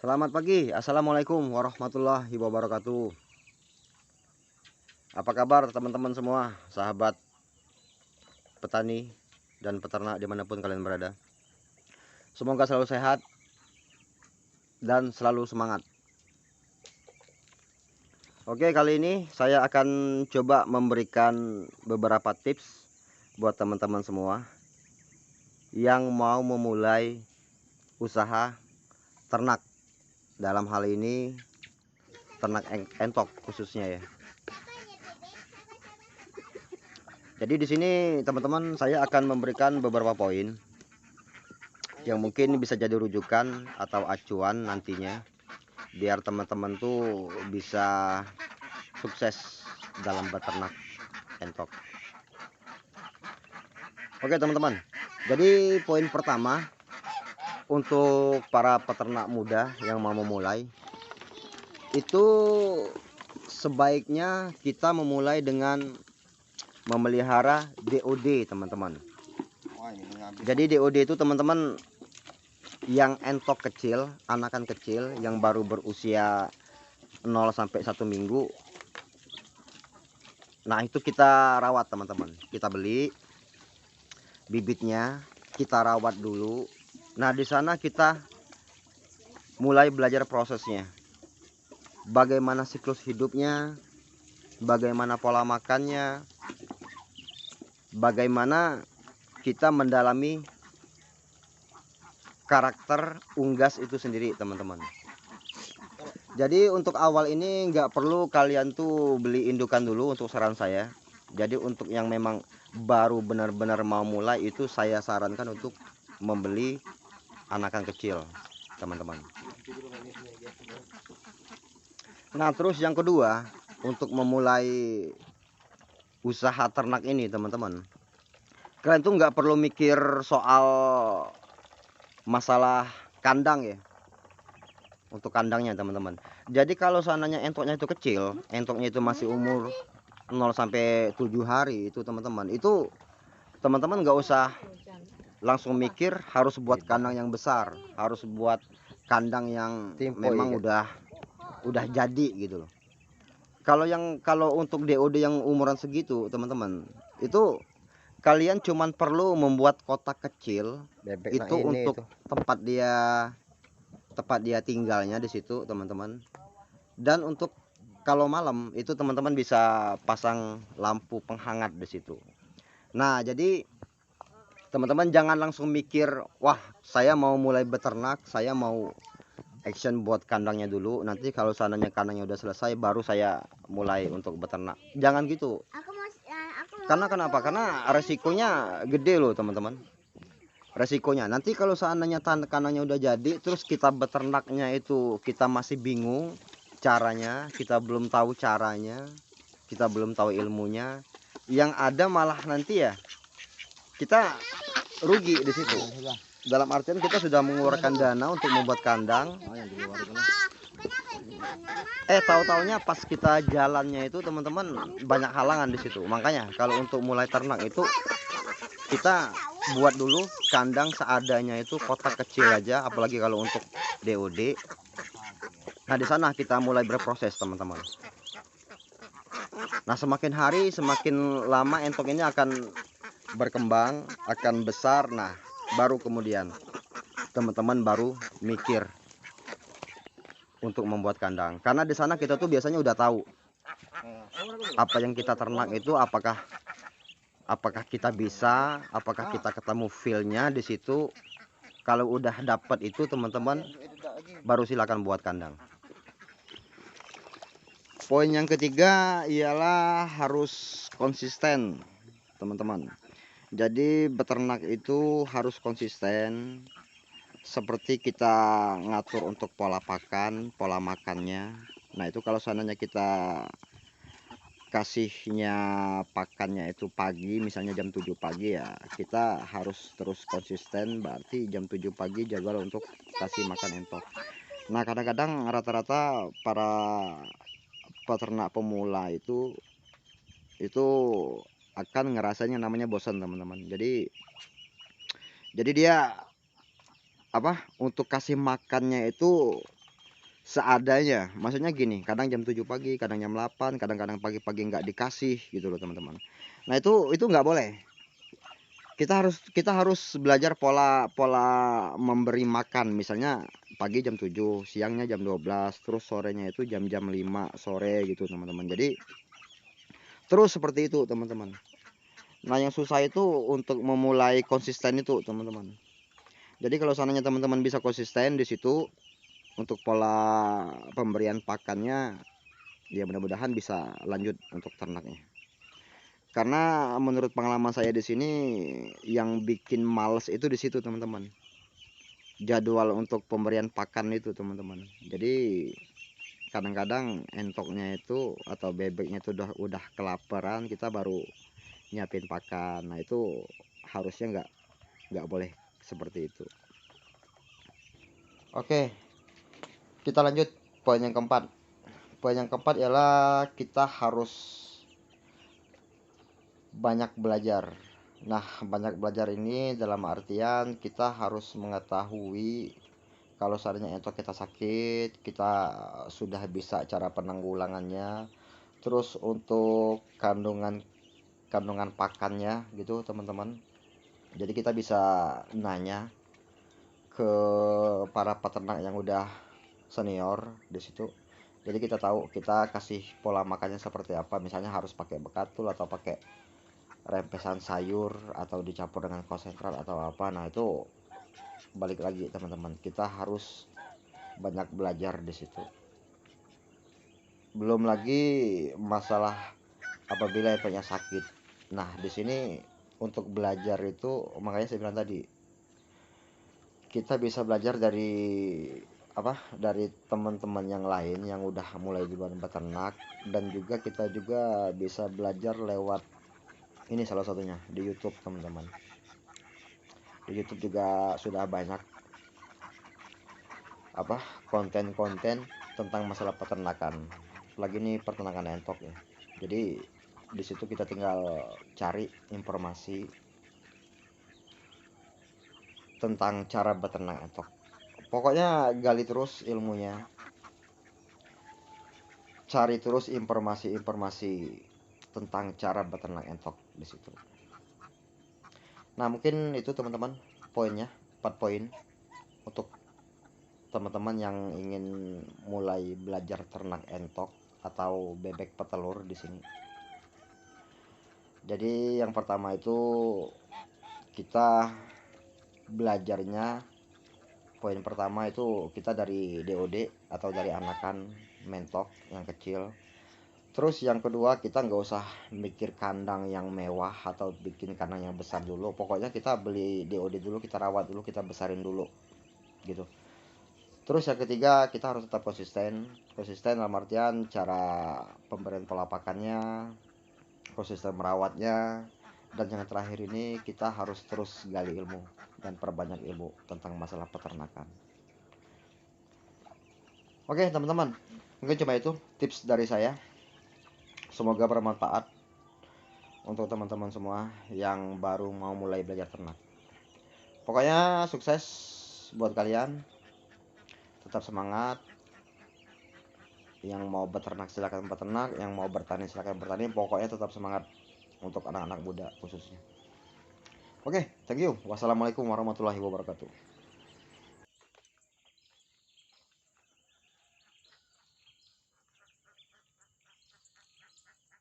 Selamat pagi, assalamualaikum warahmatullahi wabarakatuh. Apa kabar teman-teman semua, sahabat petani dan peternak dimanapun kalian berada. Semoga selalu sehat dan selalu semangat. Oke, kali ini saya akan coba memberikan beberapa tips buat teman-teman semua yang mau memulai usaha ternak. Dalam hal ini ternak entok khususnya ya. Jadi di sini teman-teman saya akan memberikan beberapa poin yang mungkin bisa jadi rujukan atau acuan nantinya biar teman-teman tuh bisa sukses dalam beternak entok. Oke teman-teman, jadi poin pertama untuk para peternak muda yang mau memulai itu sebaiknya kita memulai dengan memelihara DOD teman-teman. Jadi DOD itu teman-teman yang entok kecil, anakan kecil yang baru berusia 0 sampai 1 minggu. Nah, itu kita rawat teman-teman. Kita beli bibitnya, kita rawat dulu. Nah, di sana kita mulai belajar prosesnya. Bagaimana siklus hidupnya, bagaimana pola makannya, bagaimana kita mendalami karakter unggas itu sendiri teman-teman. Jadi untuk awal ini nggak perlu kalian tuh beli indukan dulu untuk saran saya. Jadi untuk yang memang baru benar-benar mau mulai itu saya sarankan untuk membeli anakan kecil teman-teman. Nah terus yang kedua, untuk memulai usaha ternak ini teman-teman, kalian tuh nggak perlu mikir soal masalah kandang ya. Untuk kandangnya teman-teman. Jadi kalau seandainya entoknya itu kecil, entoknya itu masih umur 0 sampai 7 hari itu teman-teman, itu teman-teman nggak usah langsung mikir harus buat kandang yang besar, harus buat kandang yang memang udah jadi gitu loh. Kalau untuk DOD yang umuran segitu teman-teman, itu kalian cuman perlu membuat kotak kecil itu untuk tempat dia tinggalnya di situ teman-teman. Dan untuk kalau malam itu teman-teman bisa pasang lampu penghangat di situ. Nah, jadi teman-teman jangan langsung mikir, wah, saya mau mulai beternak, saya mau action buat kandangnya dulu. Nanti kalau seandainya kandangnya udah selesai baru saya mulai untuk beternak. Jangan gitu. Karena kenapa? Karena resikonya gede loh, teman-teman. Resikonya nanti kalau seandainya kandangnya udah jadi terus kita beternaknya itu kita masih bingung caranya, kita belum tahu caranya, kita belum tahu ilmunya, yang ada malah nanti ya kita rugi di situ. Dalam artian kita sudah mengeluarkan dana untuk membuat kandang, tahu-taunya pas kita jalannya itu teman-teman banyak halangan di situ. Makanya kalau untuk mulai ternak itu kita buat dulu kandang seadanya, itu kotak kecil aja, apalagi kalau untuk DOD. Nah di sana kita mulai berproses teman-teman. Nah semakin hari semakin lama entok ini akan berkembang, akan besar. Nah baru kemudian teman-teman baru mikir untuk membuat kandang, karena di sana kita tuh biasanya udah tahu apa yang kita ternak itu apakah kita bisa, apakah kita ketemu feel-nya di situ. Kalau udah dapat itu teman-teman baru silakan buat kandang. Poin yang ketiga ialah harus konsisten teman-teman. Jadi beternak itu harus konsisten, seperti kita ngatur untuk pola pakan, pola makannya. Nah itu kalau seandainya kita kasihnya pakannya itu pagi, misalnya jam 7 pagi ya, kita harus terus konsisten, berarti jam 7 pagi jadwal untuk kasih makan entok. Nah kadang-kadang rata-rata para peternak pemula itu akan ngerasanya namanya bosan teman-teman. Jadi dia untuk kasih makannya itu seadanya. Maksudnya gini, kadang jam 7 pagi, kadang jam 8, kadang-kadang pagi-pagi nggak dikasih gitu loh teman-teman. Nah itu nggak boleh. Kita harus belajar pola pola memberi makan. Misalnya pagi jam 7, siangnya jam 12, terus sorenya itu jam-jam 5 sore gitu teman-teman. Jadi terus seperti itu teman-teman. Nah yang susah itu untuk memulai konsisten itu teman-teman. Jadi kalau seandainya teman-teman bisa konsisten di situ untuk pola pemberian pakannya, ya mudah-mudahan bisa lanjut untuk ternaknya. Karena menurut pengalaman saya di sini yang bikin males itu di situ teman-teman. Jadwal untuk pemberian pakan itu teman-teman. Jadi kadang-kadang entoknya itu atau bebeknya itu udah kelaparan, kita baru nyiapin pakan. Nah itu harusnya nggak boleh seperti itu. Oke, kita lanjut poin yang keempat. Poin yang keempat ialah kita harus banyak belajar. Nah, banyak belajar ini dalam artian kita harus mengetahui kalau seandainya entok kita sakit, kita sudah bisa cara penanggulangannya. Terus untuk kandungan kandungan pakannya gitu, teman-teman. Jadi kita bisa nanya ke para peternak yang udah senior di situ. Jadi kita tahu kita kasih pola makannya seperti apa. Misalnya harus pakai bekatul atau pakai rempesan sayur atau dicampur dengan konsentrat atau apa. Nah itu balik lagi teman-teman, kita harus banyak belajar di situ. Belum lagi masalah apabila efeknya sakit. Nah di sini untuk belajar itu makanya saya bilang tadi kita bisa belajar dari teman-teman yang lain yang udah mulai duluan beternak, dan juga kita juga bisa belajar lewat ini salah satunya di YouTube teman-teman. Di YouTube juga sudah banyak konten-konten tentang masalah peternakan. Lagi ini peternakan entok ya. Jadi di situ kita tinggal cari informasi tentang cara beternak entok. Pokoknya gali terus ilmunya, cari terus informasi-informasi tentang cara beternak entok di situ. Nah, mungkin itu teman-teman poinnya, 4 poin untuk teman-teman yang ingin mulai belajar ternak entok atau bebek petelur di sini. Jadi yang pertama itu kita belajarnya, poin pertama itu kita dari DOD atau dari anakan mentok yang kecil. Terus yang kedua kita nggak usah mikir kandang yang mewah atau bikin kandang yang besar dulu. Pokoknya kita beli DOD dulu, kita rawat dulu, kita besarin dulu gitu. Terus yang ketiga kita harus tetap konsisten dalam artian cara pemberian pola pakannya, konsisten merawatnya, dan yang terakhir ini kita harus terus gali ilmu dan perbanyak ilmu tentang masalah peternakan. Oke teman-teman, mungkin cuma itu tips dari saya. Semoga bermanfaat untuk teman-teman semua yang baru mau mulai belajar ternak. Pokoknya sukses buat kalian, tetap semangat. Yang mau beternak silakan beternak, yang mau bertani silakan bertani. Pokoknya tetap semangat untuk anak-anak muda khususnya. Oke, thank you. Wassalamualaikum warahmatullahi wabarakatuh.